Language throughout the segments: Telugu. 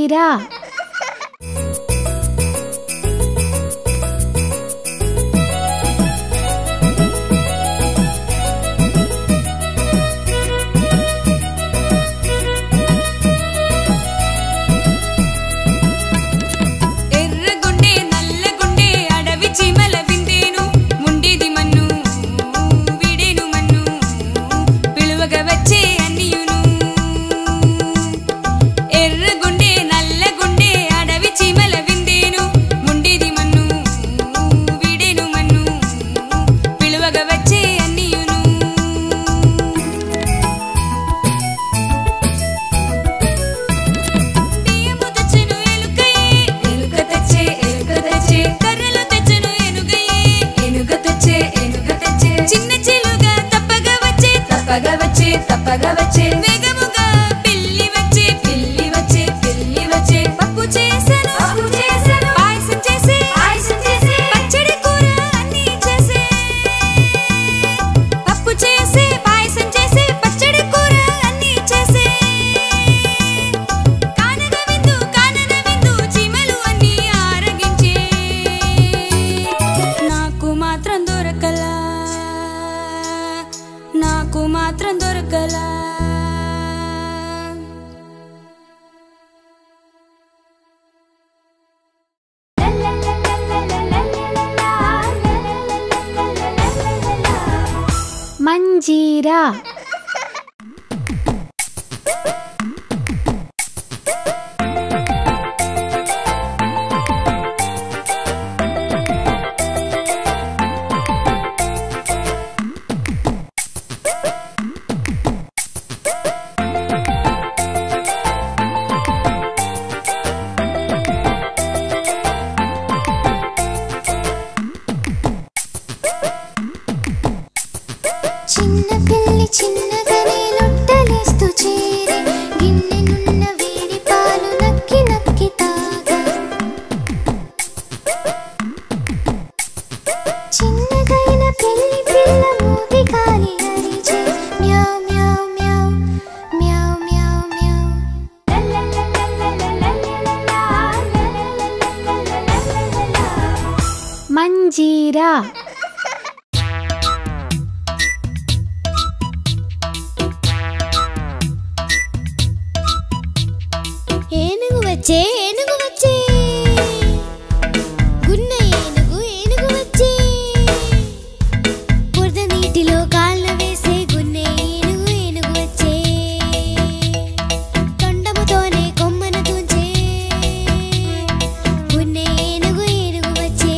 మంజీరా మంజీరా మంజీరా ఏనుగు వచ్చే గున్న ఏనుగు వచ్చే బురద నీటిలో కాళ్ళ వేసే గున్న ఏనుగు వచ్చే తొండముతోనే కొమ్మను తుంచే గున్న ఏనుగు వచ్చే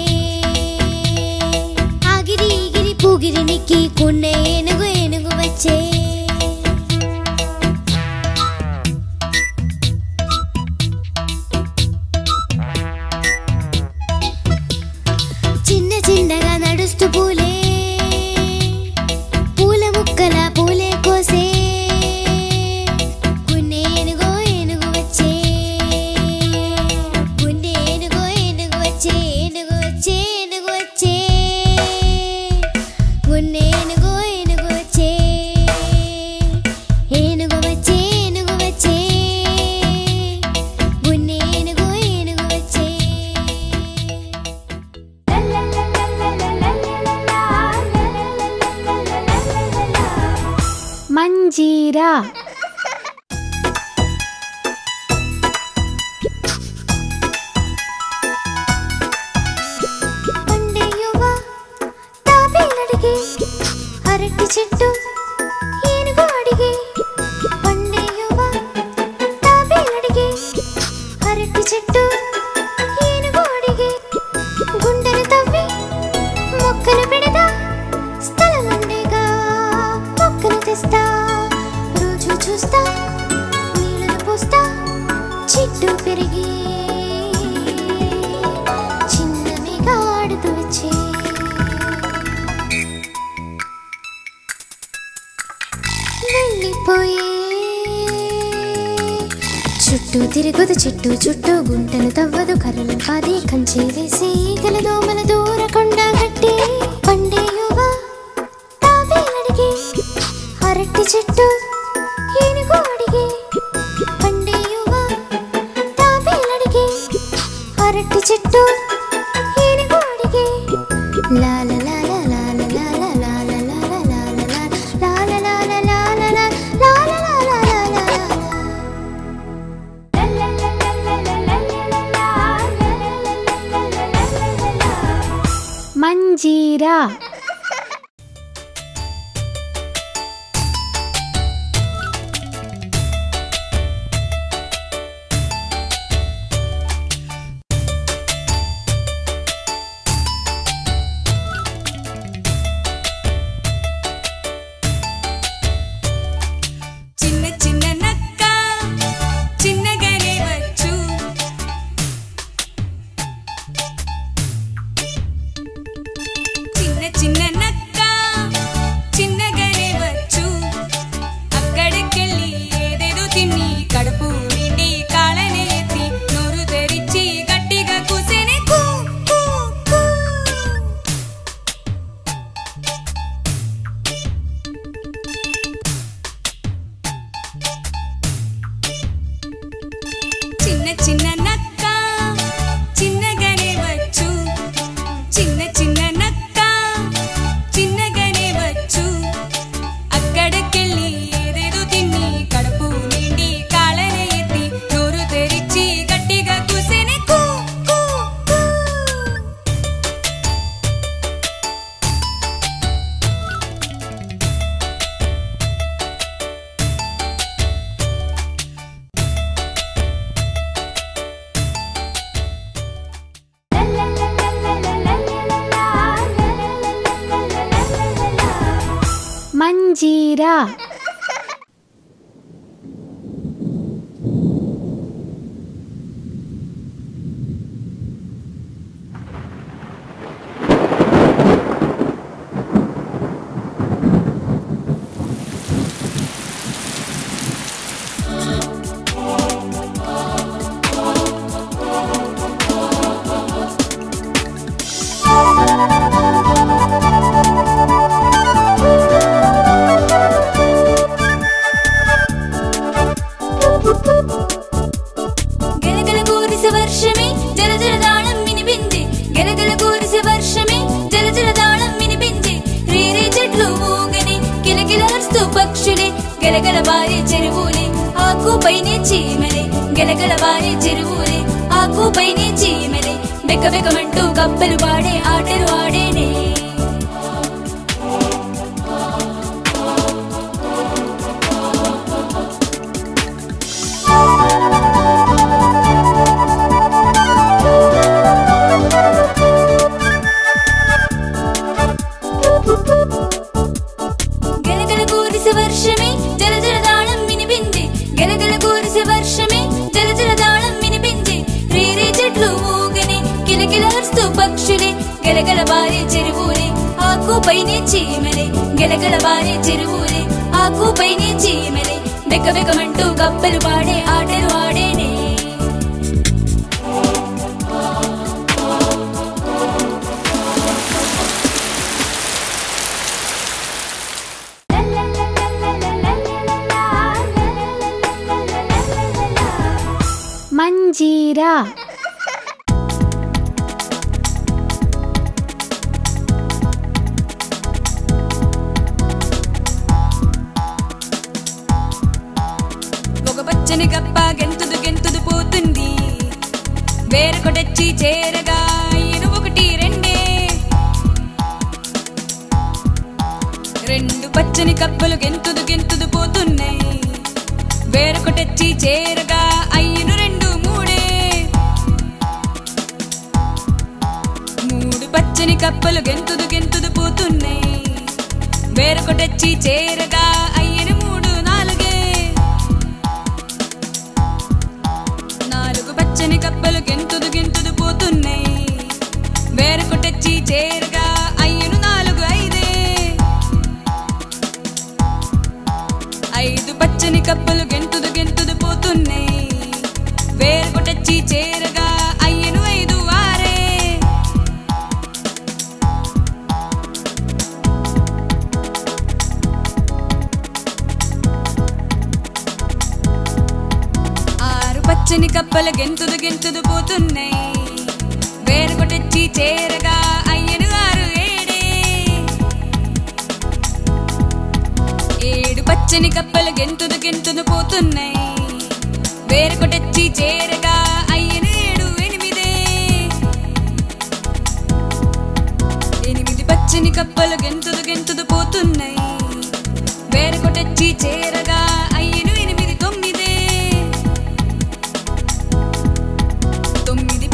ఆగిరి ఈగిరి పూగిరి నిక్కి గున్న ఏనుగు వచ్చే చిన్నగా నడుస్తూ పూలే పూల ముక్కల పూలే కోసే గున్నె ఏనుగు వచ్చే గున్నె ఏనుగు వచ్చే గున్నె ఏనుగు వచ్చే ఏనుగు వచ్చే గున్నె ఏనుగు వచ్చే మంజీరా అరటి చెట్టు ఏనుగు అడిగే పండేయువా తాబేలడిగే అరటి చెట్టు ఏనుగు అడిగే గుండెలు తవ్వి మొక్కలు పెడదా స్థలం ఉండేగా మొక్కలు తెస్తా రోజు చూస్తా నీళ్ళను పోస్తా చెట్టు పెరిగి చిన్నవిగా ఆడుతూ వచ్చే వెళ్ళిపోయే చుట్టూ తిరుగుదు చెట్టు చుట్టూ గుంటలు తవ్వదు కర్రలు పాది కంచె వేసి ఈగల దోమల దూరకుండా గట్టి పండేయువా తాబేలడిగే అరటి చెట్టు ఏనుగు అడిగే పండేయువా తాబేలడిగే మంజీరా గలగలవారే చెరువులే ఆకుపైనే చీమలే గలగలవారే చెరువులే ఆకుపైనే చీమలే బెక్క బెక్కమంటూ కప్పలు పాడే ఆటలు ఆడేనే గలగలవారే చెరువులే ఆకుపైనే చీమలే గలగలవారే చెరువులే ఆకుపైనే చీమలే బెక్క బెక్కమంటూ కప్పలు పాడే ఆటలు ఆడేనే మంజీరా పచ్చని కప్ప గెంతుదు గెంతుదు పోతుంది వేరొకటొచ్చి చేరగా ఒకటి రెండే రెండు పచ్చని కప్పలు గెంతుదు గెంతుదు పోతున్నాయి వేరొకటొచ్చి చేరగా అయ్యను రెండు మూడే మూడు పచ్చని కప్పలు గెంతుదు గెంతుదు పోతున్నాయి వేరొకటొచ్చి చేరగా అయ్యను మూడు నాలుగే పచ్చని కప్పలు గెంతుదు గెంతుదు పోతున్నాయి వేరొకటొచ్చి చేరగా అయ్యను నాలుగు ఐదే ఐదు పచ్చని కప్పలు గెంతుదు గెంతుదు పోతున్నాయి వేరొకటొచ్చి చేరగా అయ్యను ఐదు ఆరే పచ్చని కప్పలు గెంతుదు గెంతుదు పోతున్నాయి వేరొకటొచ్చి చేరగా అయ్యను ఆరు ఏడే ఏడు పచ్చని కప్పలు గెంతుదు గెంతుదు పోతున్నాయి వేరొకటొచ్చి చేరగా అయ్యను ఏడు ఎనిమిదే ఎనిమిది పచ్చని కప్పలు గెంతుదు గెంతుదు పోతున్నాయి వేరొకటొచ్చి చేరగా అయ్యను ఎనిమిది తొమ్మిదే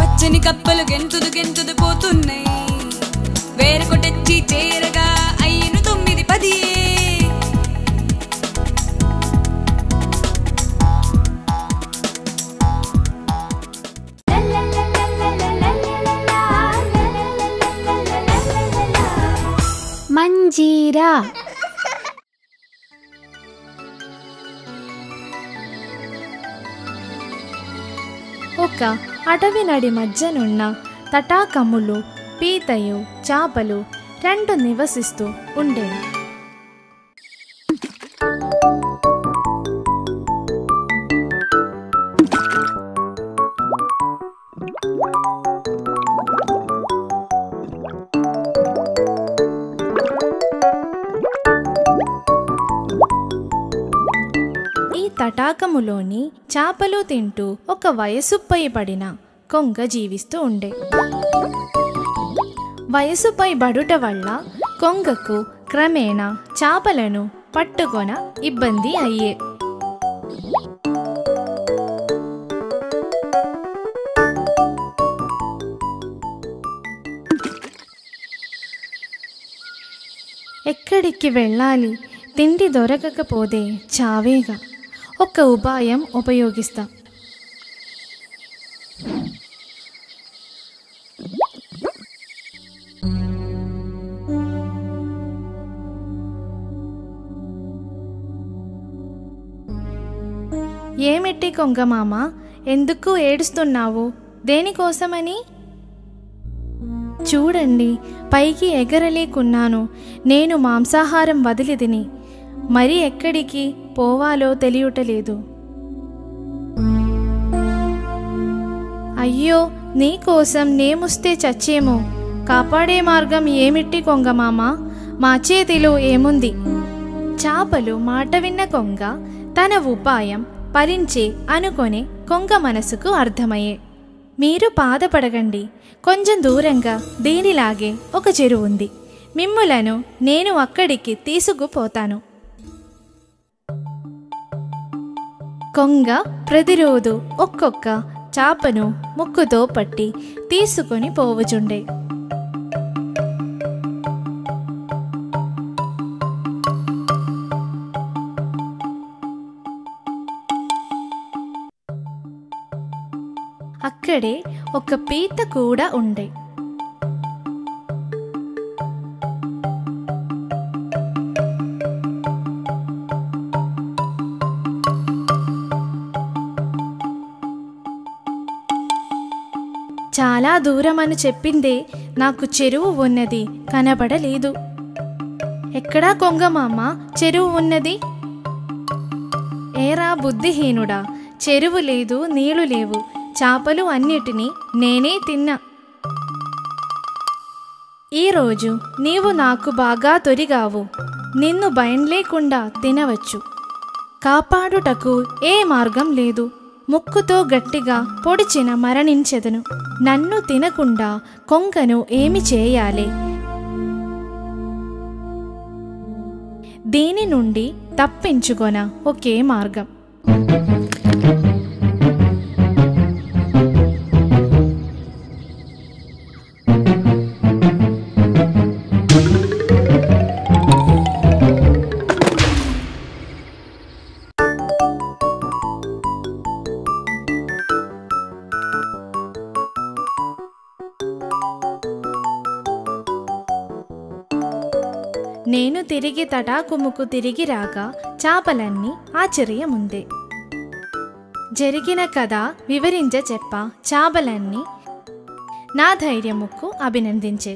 పచ్చని కప్పలు గెంతుదు గెంతుదు పోతున్నాయి వేరొకటొచ్చి చేరగా అయ్యను తొమ్మిది పది మంజీరా ఒక అడవి నడి మధ్యనున్న తటాకములు పీతయు చాపలు రెండు నివసిస్తూ ఉండేవి. ఈ తటాకములోని చాపలు తింటూ ఒక వయసుపై పడిన కొంగ జీవిస్తూ ఉండే. వయసుపై బడుట వల్ల కొంగకు క్రమేణా చాపలను పట్టుకొన ఇబ్బంది అయ్యే. ఎక్కడికి వెళ్ళాలి, తిండి దొరకకపోతే చావేగా. ఒక ఉపాయం ఉపయోగిస్తా. ఏమిటి కొంగమామ, ఎందుకు ఏడుస్తున్నావు? దేనికోసమని? చూడండి, పైకి ఎగరలేకున్నాను. నేను మాంసాహారం వదిలిదిని. మరి ఎక్కడికి పోవాలో తెలియటలేదు. అయ్యో, నీకోసం నేముస్తే చచ్చేమో. కాపాడే మార్గం ఏమిటి కొంగమామ? మా చేతిలో ఏముంది? చాపలు మాట విన్న కొంగ తన ఉపాయం ఫలించే అనుకొనే కొంగ మనసుకు అర్థమయ్యే. మీరు బాధపడకండి. కొంచెం దూరంగా దీనిలాగే ఒక చెరువు ఉంది. మిమ్ములను నేను అక్కడికి తీసుకుపోతాను. కొంగ ప్రతిరోజు ఒక్కొక్క చాపను ముక్కుతో పట్టి తీసుకొని పోవుచుండే. అక్కడే ఒక పీత కూడా ఉండే. చాలా దూరమని చెప్పిందే, నాకు చెరువు ఉన్నది కనబడలేదు. ఎక్కడా కొంగమామ చెరువు ఉన్నది? ఏరా బుద్ధిహీనుడా, చెరువు లేదు, నీళ్లు లేవు. చాపలు అన్నిటినీ నేనే తిన్నా. ఈరోజు నీవు నాకు బాగా తొరిగావు. నిన్ను భయం లేకుండా తినవచ్చు. కాపాడుటకు ఏ మార్గం లేదు. ముక్కుతో గట్టిగా పొడిచిన మరణించెదను. నన్ను తినకుండా కొంగను ఏమి చేయాలి? దీని నుండి తప్పించుకొన ఒకే మార్గం. నేను తిరిగి తటాకుముకు తిరిగి రాగా చాపలన్నీ ఆశ్చర్యముందే. జరిగిన కథ వివరించ చెప్ప చాపలన్నీ నా ధైర్యముకు అభినందించే.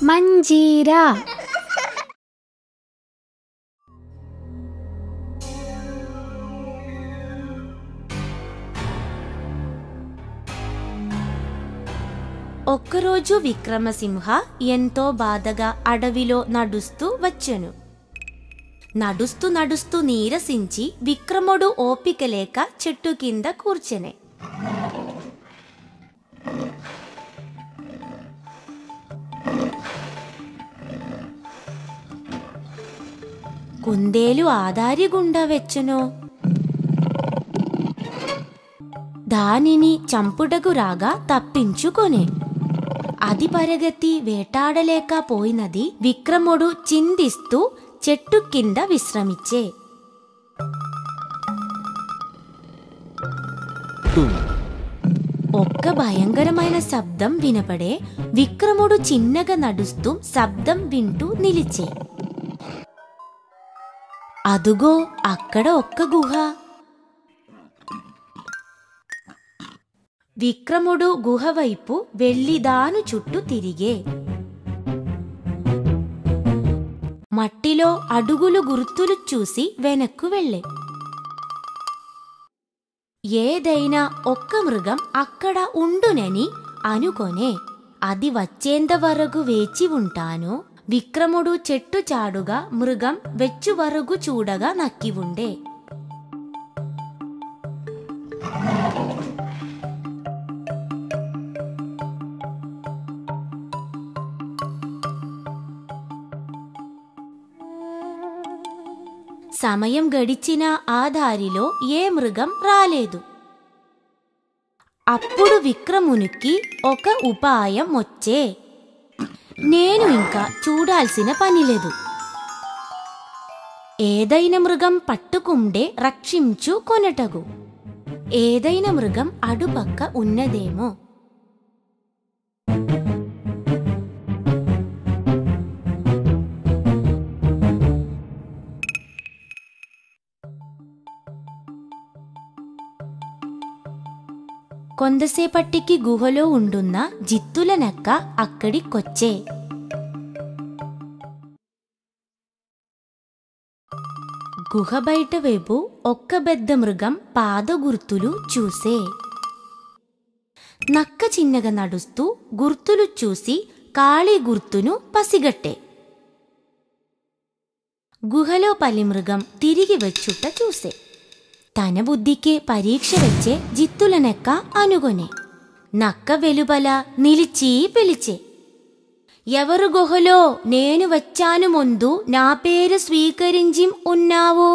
మంజీరా. ఒక్కరోజు విక్రమసింహ ఎంతో బాధగా అడవిలో నడుస్తూ వచ్చెను. నడుస్తూ నడుస్తూ నీరసించి విక్రముడు ఓపిక లేక చెట్టు కింద కూర్చెనే. కుందేలు ఆదారి గుండా వచ్చెను. దానిని చంపుటకు రాగా తప్పించుకొనే. అది పరిగెత్తి వేటాడలేకపోయినది. విక్రముడు చిందిస్తూ చెట్టు కింద విశ్రమించే. ఒక్క భయంకరమైన శబ్దం వినపడే. విక్రముడు చిన్నగా నడుస్తూ శబ్దం వింటూ నిలిచే. అదుగో అక్కడ ఒక్క గుహ. విక్రముడు గుహ వైపు వెళ్లి దాను చుట్టూ తిరిగే. మట్టిలో అడుగులు గుర్తులు చూసి వెనక్కు వెళ్ళే. ఏదైనా ఒక్క మృగం అక్కడ ఉండునని అనుకొనే. అది వచ్చేంత వరకు వేచి ఉంటాను. విక్రముడు చెట్టు చాడుగా మృగం వెచ్చు వరకు చూడగా నక్కి ఉండే. సమయం గడిచిన ఆ దారిలో ఏ మృగం రాలేదు. అప్పుడు విక్రమునికి ఒక ఉపాయం వచ్చే. నేను ఇంకా చూడాల్సిన పని లేదు. ఏదైనా మృగం పట్టుకుండే రక్షించు కొనటగు. ఏదైనా మృగం అడుపక్క ఉన్నదేమో. కొంతసేపటికి గుహలో ఉండున్న జిత్తుల నక్క అక్కడికొచ్చే. గుహ బయట వైపు ఒక్క పెద్ద మృగం పాదగుర్తులు చూసే. నక్క చిన్నగా నడుస్తూ గుర్తులు చూసి కాళీ గుర్తును పసిగట్టే. గుహలో పలిమృగం తిరిగి వచ్చుట చూసే. తన బుద్ధికే పరీక్ష వచ్చే జిత్తుల నక్క అనుగొనే. నక్క వెలుబల నిలిచి పిలిచే. ఎవరు గుహలో? నేను వచ్చాను ముందు నా పేరు స్వీకరించి ఉన్నావో?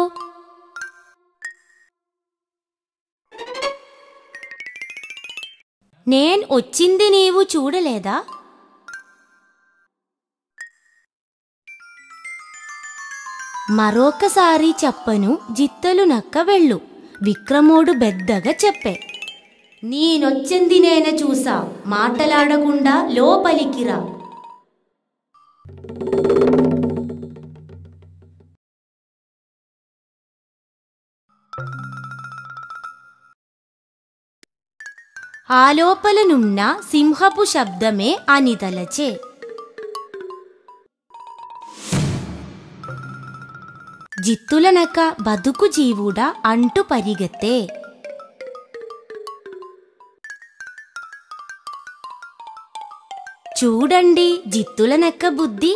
నేను వచ్చింది నీవు చూడలేదా? మరొకసారి చెప్పను జిత్తలు నక్క వెళ్ళు. విక్రమోడు బెద్దగా చెప్పే. నేనొచ్చింది నేను చూసా, మాటలాడకుండా లోపలికిరా. ఆ లోపలనున్న సింహపు శబ్దమే అనితలచే. జిత్తుల నక్క బతుకు జీవుడా అంటూ పరిగెత్తే. చూడండి జిత్తుల నక్క బుద్ధి.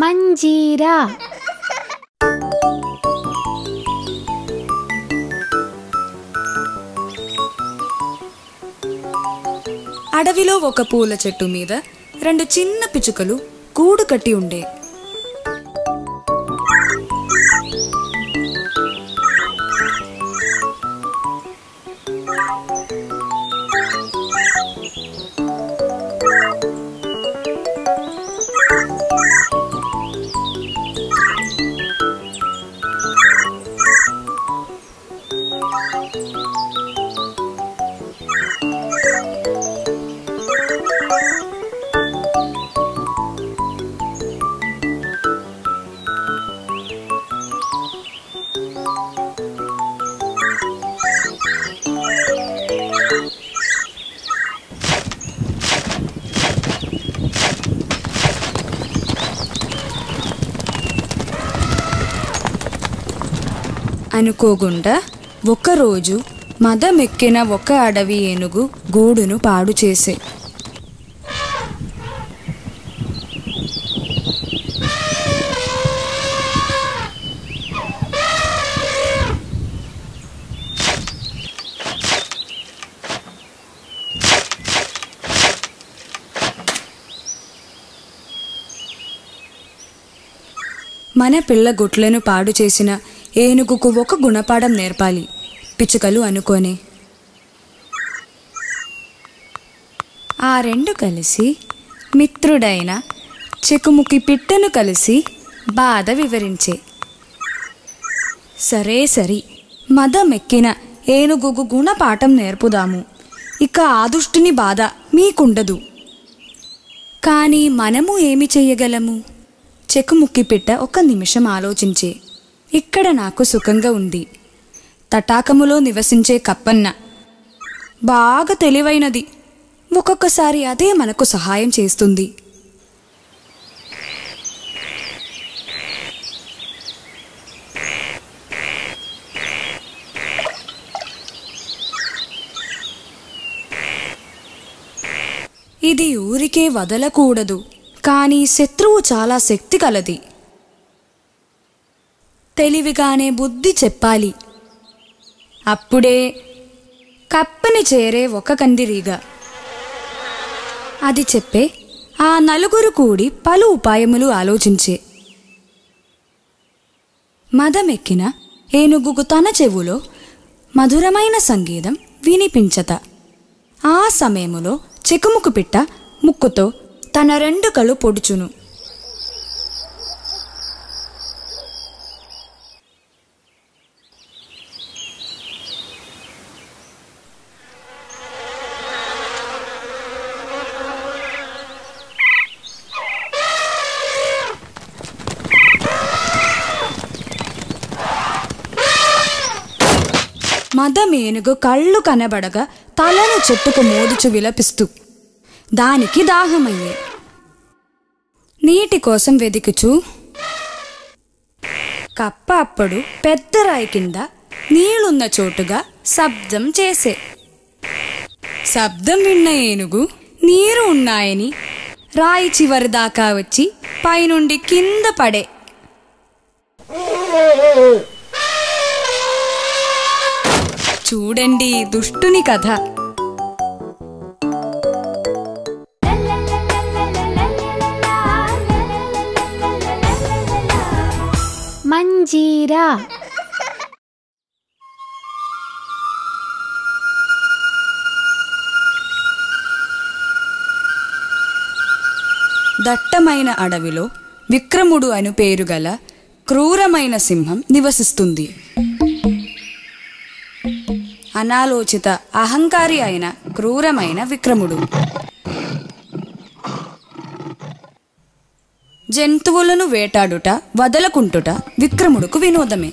మంజీరా. అడవిలో ఒక పూల చెట్టు మీద 2 చిన్న పిచ్చుకలు గూడు కట్టి ఉండే. అనుకోకుండా ఒకరోజు మదమెక్కిన ఒక అడవి ఏనుగు గూడును పాడు చేసే. మన పిల్ల గుట్లను పాడు చేసిన ఏనుగుకు ఒక గుణపాఠం నేర్పాలి పిచ్చుకలు అనుకోనే. ఆ 2 కలిసి మిత్రుడైన చెకుముకి పిట్టను కలిసి బాధ వివరించే. సరే సరి, మదమెక్కిన ఏనుగుకు గుణపాఠం నేర్పుదాము. ఇక ఆ దుష్టుని బాధ మీకుండదు. కానీ మనము ఏమి చెయ్యగలము? చెకుముక్కి పిట్ట 1 నిమిషం ఆలోచించే. ఇక్కడ నాకు సుఖంగా ఉంది. తటాకములో నివసించే కప్పన్న బాగా తెలివైనది. ఒక్కొక్కసారి అదే మనకు సహాయం చేస్తుంది. ఇది ఊరికే వదలకూడదు. కానీ శత్రువు చాలా శక్తి కలది. తెలివిగానే బుద్ధి చెప్పాలి. అప్పుడే కప్పని చేరే ఒక కందిరీగ. అది చెప్పే ఆ 4 కూడి పలు ఉపాయములు ఆలోచించే. మదమెక్కిన ఏనుగుకు తన చెవులో మధురమైన సంగీతం వినిపించత. ఆ సమయములో చెకుముకు పిట్ట ముక్కుతో తన 2 కళ్ళు పొడుచును. మదమేనుగు కళ్ళు కనబడగా తలను చెట్టుకు మోదుచు విలపిస్తూ దానికి దాహమయ్యే. నీటి కోసం వెదికుచూ కప్ప అప్పుడు పెద్ద రాయి కింద నీళ్లున్న చోటుగా శబ్దం చేసే. శబ్దం విన్న ఏనుగు నీరు ఉన్నాయని రాయి చివరి దాకా వచ్చి పైనుండి కింద పడే. చూడండి దుష్టుని కథ. మంజీరా. దట్టమైన అడవిలో విక్రముడు అను పేరుగల క్రూరమైన సింహం నివసిస్తుంది. అనాలోచిత అహంకారి అయిన క్రూరమైన విక్రముడు జంతువులను వేటాడుట వదలకుంటుట విక్రముడుకు వినోదమే.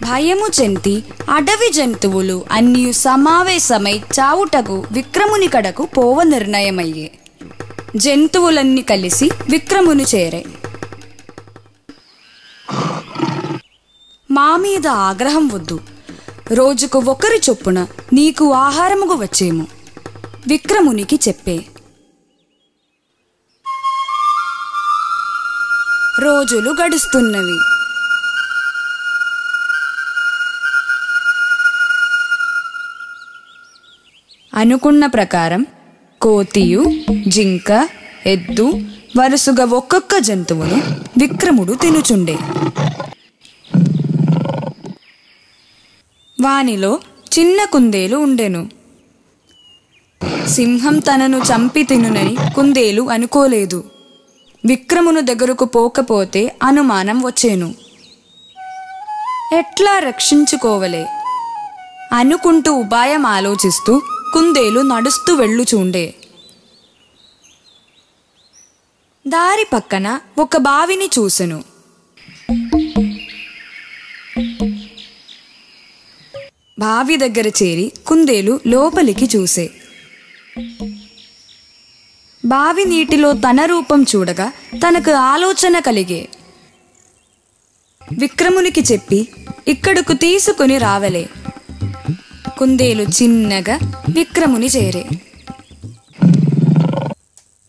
భయము చెంది అడవి జంతువులు అన్నీ సమావేశమై చావుటకు విక్రముని కడకు పోవ నిర్ణయమయ్యే. జంతువులన్నీ కలిసి విక్రముని చేరే. మా మీద ఆగ్రహం వద్దు, రోజుకు 1 చొప్పున నీకు ఆహారముగు వచ్చేము విక్రమునికి చెప్పే. రోజులు గడుస్తున్నవి. అనుకున్న ప్రకారం కోతియు జింక ఎద్దు వరుసగా ఒక్కొక్క జంతువును విక్రముడు తినుచుండే. వానిలో చిన్న కుందేలు ఉండెను. సింహం తనను చంపి తినునని కుందేలు అనుకోలేదు. విక్రమును దగ్గరకు పోకపోతే అనుమానం వచ్చేను. ఎట్లా రక్షించుకోవలే అనుకుంటూ ఉపాయం ఆలోచిస్తూ కుందేలు నడుస్తూ వెళ్ళుచుండే. దారి పక్కన ఒక బావిని చూసెను. బావి దగ్గర చేరి కుందేలు లోపలికి చూసే. బావి నీటిలో తన రూపం చూడగా తనకు ఆలోచన కలిగే. విక్రమునికి చెప్పి ఇక్కడకు తీసుకుని రావలే. కుందేలు చిన్నగా విక్రముని చేరే.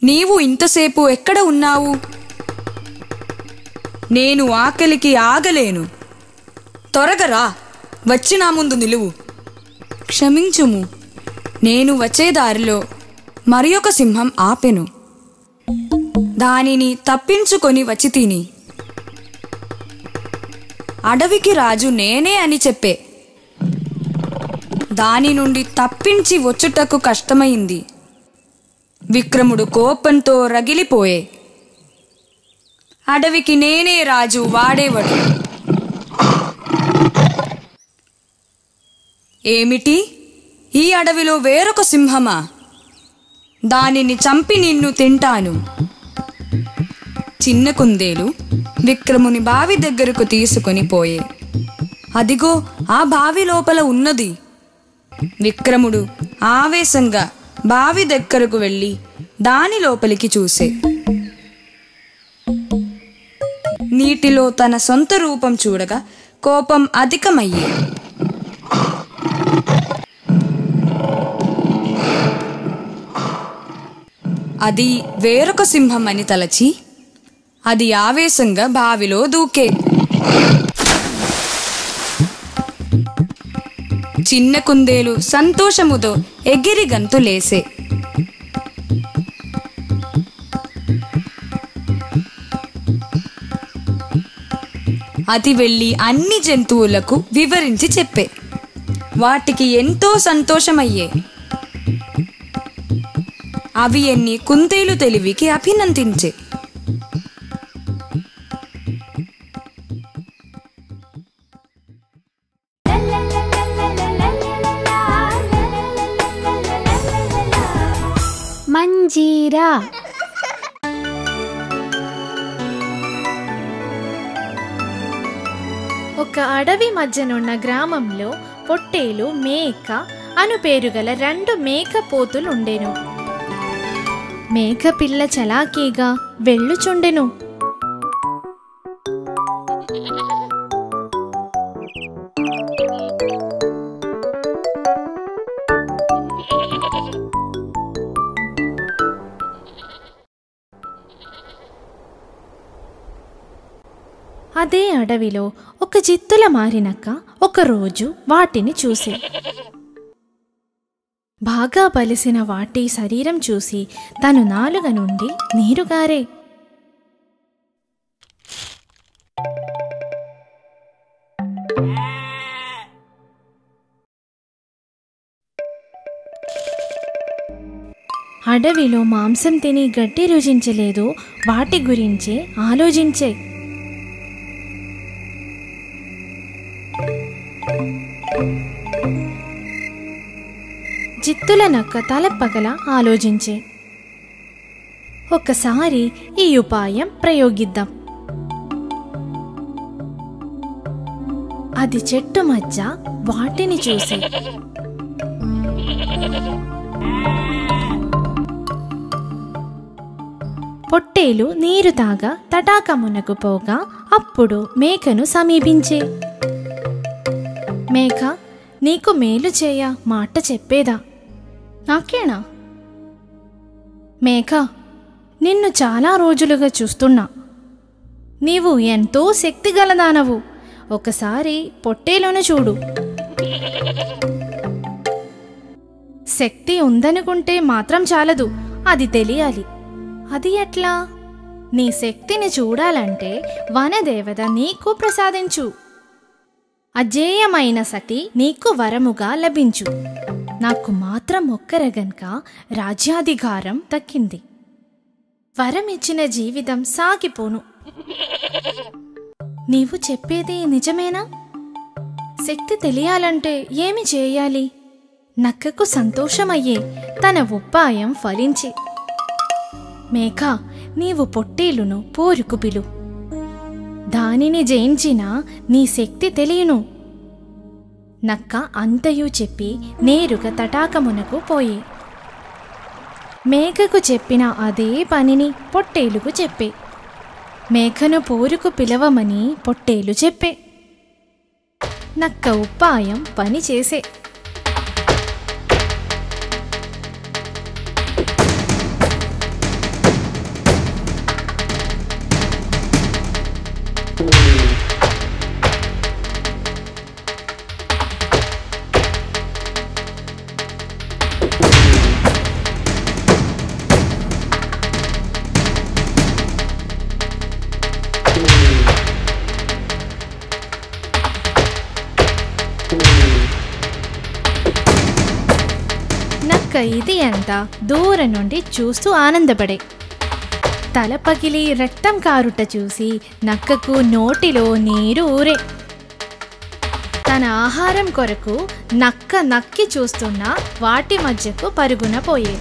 నీవు ఇంతసేపు ఎక్కడ ఉన్నావు? నేను ఆకలికి ఆగలేను. త్వరగా రా, వచ్చి నా ముందు నిలువు. క్షమించుము, నేను వచ్చే దారిలో మరి ఒక సింహం ఆపెను. దానిని తప్పించుకొని వచ్చి తిని. అడవికి రాజు నేనే అని చెప్పే. దాని నుండి తప్పించి వచ్చుటకు కష్టమైంది. విక్రముడు కోపంతో రగిలిపోయే. అడవికి నేనే రాజు, వాడేవాడు. ఏమిటి, ఈ అడవిలో వేరొక సింహమా? దానిని చంపి నిన్ను తింటాను. చిన్న కుందేలు విక్రముని బావి దగ్గరకు తీసుకొని పోయే. అదిగో ఆ బావి లోపల ఉన్నది. విక్రముడు ఆవేశంగా బావి దగ్గరకు వెళ్ళి దాని లోపలికి చూసే. నీటిలో తన సొంత రూపం చూడగా కోపం అధికమయ్యే. అది వేరొక సింహం అని తలచి అది ఆవేశంగా బావిలో దూకే. చిన్న కుందేలు సంతోషముతో ఎగిరి గంతులేసే. అది వెళ్ళి అన్ని జంతువులకు వివరించి చెప్పే. వాటికి ఎంతో సంతోషమయ్యే. అవి ఎన్ని కుందేలు తెలివికి అభినందించే. మంజీరా. ఒక అడవి మధ్యనున్న గ్రామంలో పొట్టేలు, మేక అను పేరుగల 2 మేకపోతులు ఉండెను. మేక పిల్ల చలాకీగా వెళ్ళుచుండెను. అదే అడవిలో ఒక జిత్తుల మారినక్క ఒకరోజు వాటిని చూసి, బాగా బలిసిన వాటి శరీరం చూసి తను నాలుక నుండి నీరుగారే. అడవిలో మాంసం తిని గడ్డి రుచించలేదు, వాటి గురించే ఆలోచించే. జిత్తుల నక్క తలపగల ఆలోచించే. ఒకసారి ఈ ఉపాయం ప్రయోగిద్దాం. అది చెట్టు మధ్య వాటిని చూసి, పొట్టేలు నీరు తాగా తటాకమునకు పోగా అప్పుడు మేకను సమీపించే. మేక, నీకు మేలు చేయ మాట చెప్పేదా? నాకేనా? మేక, నిన్ను చాలా రోజులుగా చూస్తున్నా. నీవు ఎంతో శక్తిగలదానవు. ఒకసారి పొట్టేలును చూడు. శక్తి ఉందనుకుంటే మాత్రం చాలదు, అది తెలియాలి. అది ఎట్లా? నీ శక్తిని చూడాలంటే వనదేవత నీకు ప్రసాదించు. అజేయమైన సతి నీకు వరముగా లభించు. నాకు మాత్రం ఒక్కరగనక రాజ్యాధికారం దక్కింది. వరమిచ్చిన జీవితం సాగిపోను. నీవు చెప్పేది నిజమేనా? శక్తి తెలియాలంటే ఏమి చేయాలి? నక్కకు సంతోషమయ్యే తన ఉపాయం ఫలించి, మేక, నీవు పొట్టేలును పోరుకు పిలు. దానిని జయించినా నీ శక్తి తెలియను. నక్క అంతయు చెప్పి నేరుగా తటాకమునకు పోయే. మేకకు చెప్పిన అదే పనిని పొట్టేలుకు చెప్పే. మేకను పోరుకు పిలవమని పొట్టేలు చెప్పే. నక్క ఉపాయం పని చేసే. నక్క ఇది అంతా దూరం నుండి చూస్తూ ఆనందపడే. తల పగిలి రక్తం కారుట చూసి నక్కకు నోటిలో నీరు ఊరే. తన ఆహారం కొరకు నక్క నక్కి చూస్తున్న వాటి మధ్యకు పరుగున పోయే.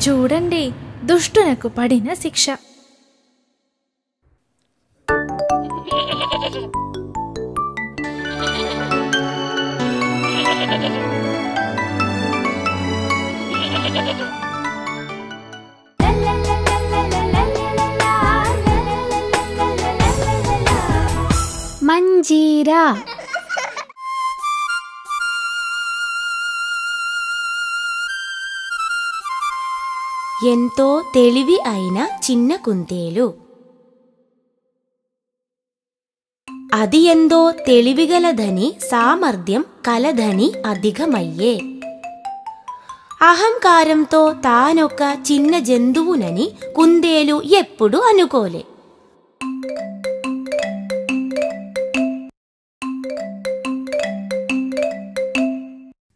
చూడండి, దుష్టునకు పడిన శిక్ష. మంజీరా. ఎంతో తెలివి అయిన చిన్న కుందేలు. అది ఎందో తెలివిగలదని సామర్థ్యం కలదని అధికమయ్యే. అహంకారంతో తానొక చిన్న జంతువునని కుందేలు ఎప్పుడు అనుకోలే.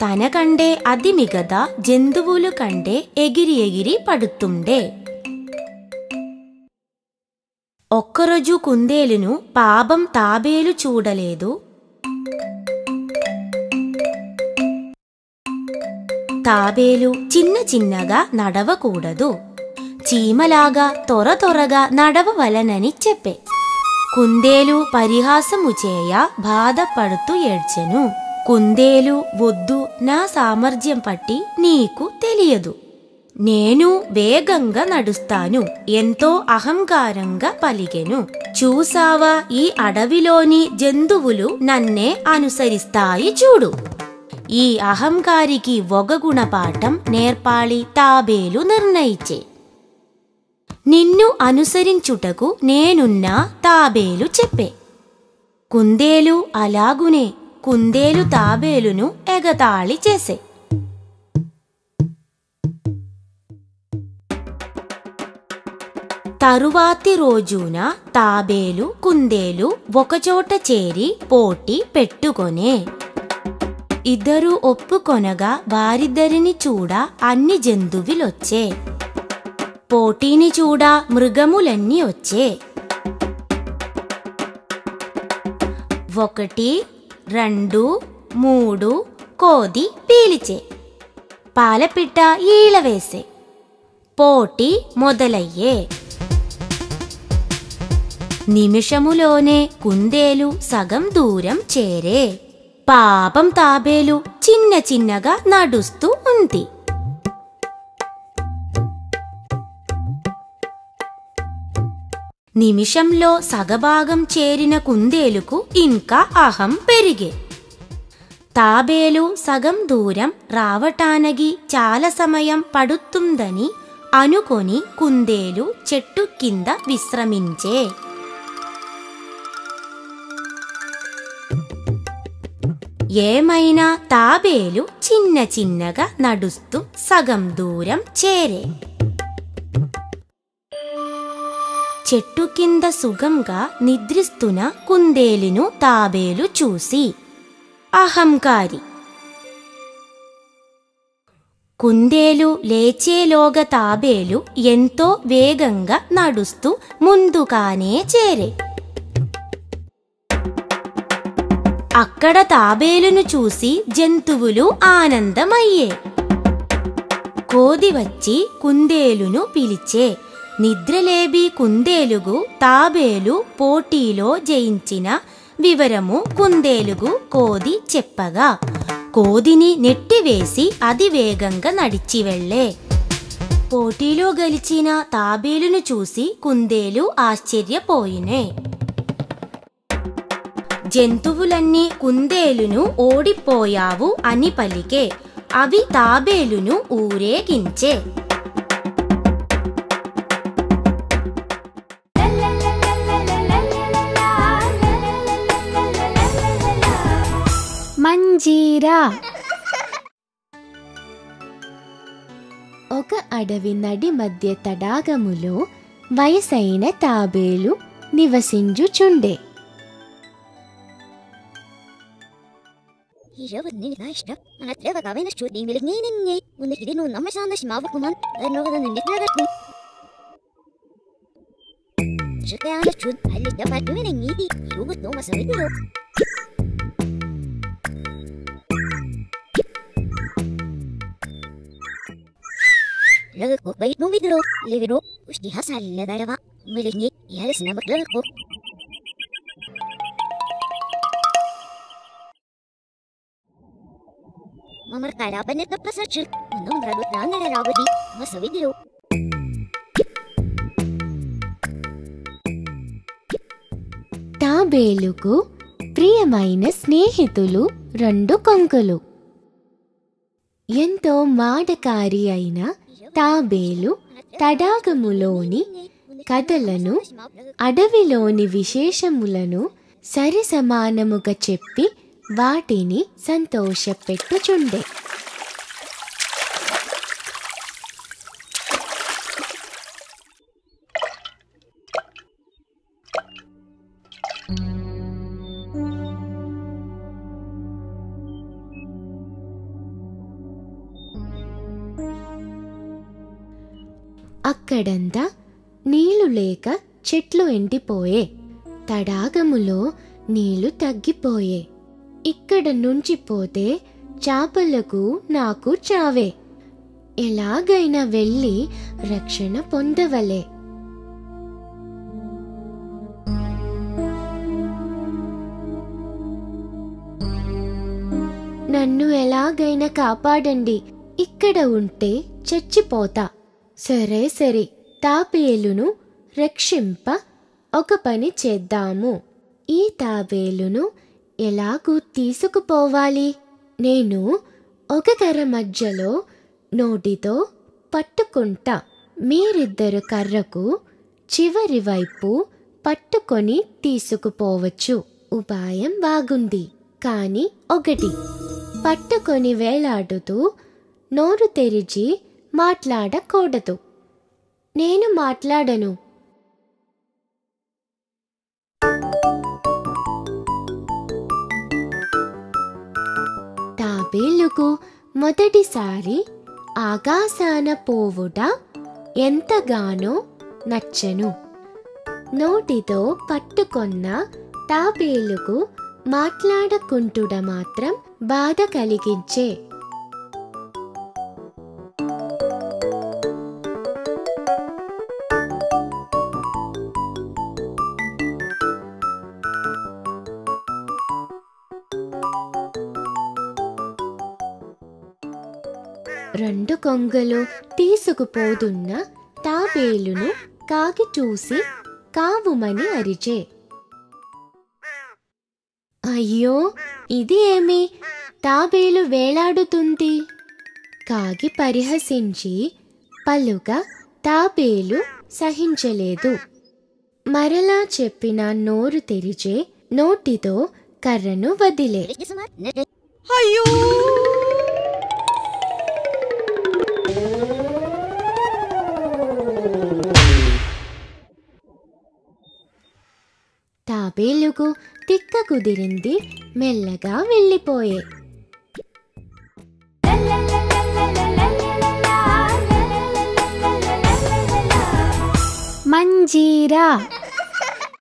తనకంటే అది మిగతా జంతువుల కంటే ఎగిరి ఎగిరి పడుతుండే. ఒక్కరోజు కుందేలును పాపం తాబేలు చూడలేదు. తాబేలు చిన్న చిన్నగా నడవకూడదు, చీమలాగా త్వరగా నడవవలనని చెప్పే. కుందేలు పరిహాసము చేయ బాధపడుతూ ఏడ్చెను. కుందేలు, వద్దు, నా సామర్థ్యం పట్టి నీకు తెలియదు. నేను వేగంగా నడుస్తాను, ఎంతో అహంకారంగా పలికెను. చూసావా, ఈ అడవిలోని జంతువులు నన్నే అనుసరిస్తాయి చూడు. ఈ అహంకారికి ఒక గుణపాఠం నేర్పాలి తాబేలు నిర్ణయించే. నిన్ను అనుసరించుటకు నేనున్నా తాబేలు చెప్పే. కుందేలు అలాగునే. కుందేలు తాబేలును ఎగతాళి చేసే. తరువాతి రోజున తాబేలు, కుందేలు ఒకచోట చేరి పోటీ పెట్టుకొనే. ఇద్దరు ఒప్పుకొనగా వారిద్దరిని చూడ అన్ని జంతువులొచ్చే. పోటీని చూడ మృగములన్నీ వచ్చే. 1, 2, 3 కోది పీలిచే. పాలపిట్ట ఈలవేసే. పోటీ మొదలయ్యే. నిమిషములోనే కుందేలు సగం దూరం చేరే. పాపం తాబేలు చిన్న చిన్నగా నడుస్తూ ఉంది. నిమిషంలో సగభాగం చేరిన కుందేలుకు ఇంకా అహం పెరిగే. తాబేలు సగం దూరం రావటానికి చాలా సమయం పడుతుందని అనుకొని కుందేలు చెట్టు కింద విశ్రమించే. ఏమైనా తాబేలు చిన్న చిన్నగా నడుస్తూ సగం దూరం చేరే. చెట్టు కింద సుఖంగా నిద్రిస్తున్న కుందేలును తాబేలు చూసి, అహంకారి. కుందేలు లేచేలోగా తాబేలు ఎంతో వేగంగా నడుస్తూ ముందుగానే చేరే. అక్కడ తాబేలును చూసి జంతువులు ఆనందమయ్యే. కోది వచ్చి కుందేలును పిలిచే. నిద్రలేబి కుందేలుగు తాబేలు పోటీలో జయించిన వివరము కుందేలుగు కోది చెప్పగా, కోదిని నెట్టివేసి అది వేగంగా నడిచి వెళ్ళే. పోటీలో గెలిచిన తాబేలును చూసి కుందేలు ఆశ్చర్యపోయినే. జంతువులన్నీ కుందేలును ఓడిపోయావు అని పలికే. అవి తాబేలును ఊరేగించే. మంజీరా. ఒక అడవి నడి మధ్య తడాగములో వయసైన తాబేలు నివసించుచుండే. Lagu baik nung video, livido, usti hasal na darawa, milingi, ihalas na maglago. Mamarkara pa net na pasachil, anong radot na nalalawadi, masa video. తాబేలుకు ప్రియమైన స్నేహితులు 2 కొంకలు. ఎంతో మాటకారి అయిన తాబేలు తడాగములోని కథలను, అడవిలోని విశేషములను సరి సమానముగా చెప్పి వాటిని సంతోషపెట్టుచుండే. అక్కడంతా నీళ్లు లేక చెట్లు ఎండిపోయే. తడాగములో నీళ్లు తగ్గిపోయే. ఇక్కడ నుంచి పోతే చేపలకు నాకు చావే. ఎలాగైనా వెళ్ళి రక్షణ పొందవలే. నన్ను ఎలాగైనా కాపాడండి. ఇక్కడ ఉంటే చచ్చిపోతా. సరే సరే, తాబేలును రక్షింప ఒక పని చేద్దాము. ఈ తాబేలును ఎలాగూ తీసుకుపోవాలి? నేను ఒక కర్ర మధ్యలో నోటితో పట్టుకుంటా. మీరిద్దరు కర్రకు చివరి వైపు పట్టుకొని తీసుకుపోవచ్చు. ఉపాయం బాగుంది, కానీ ఒకటి, పట్టుకొని వేలాడుతూ నోరు తెరిచి మాట్లాడకూడదు. నేను మాట్లాడను. తాబేలుకు మొదటిసారి ఆకాశాన పోవుట ఎంతగానో నచ్చను. నోటితో పట్టుకొన్న తాబేలుకు మాట్లాడకుంటుడ మాత్రం బాధ కలిగించే. రెండు కొంగలు తీసుకుపోతున్న తాబేలును కాకి చూసి కావుమని అరిచే. అయ్యో, ఇది ఏమి? తాబేలు వేలాడుతుంది. కాకి పరిహసించి పలుక తాబేలు సహించలేదు. మరలా చెప్పిన నోరు తెరిచే. నోటితో కర్రను వదిలే. అయ్యో! తాబేలుకు తిక్క కుదిరింది. మెల్లగా వెళ్ళిపోయే. మంజీరా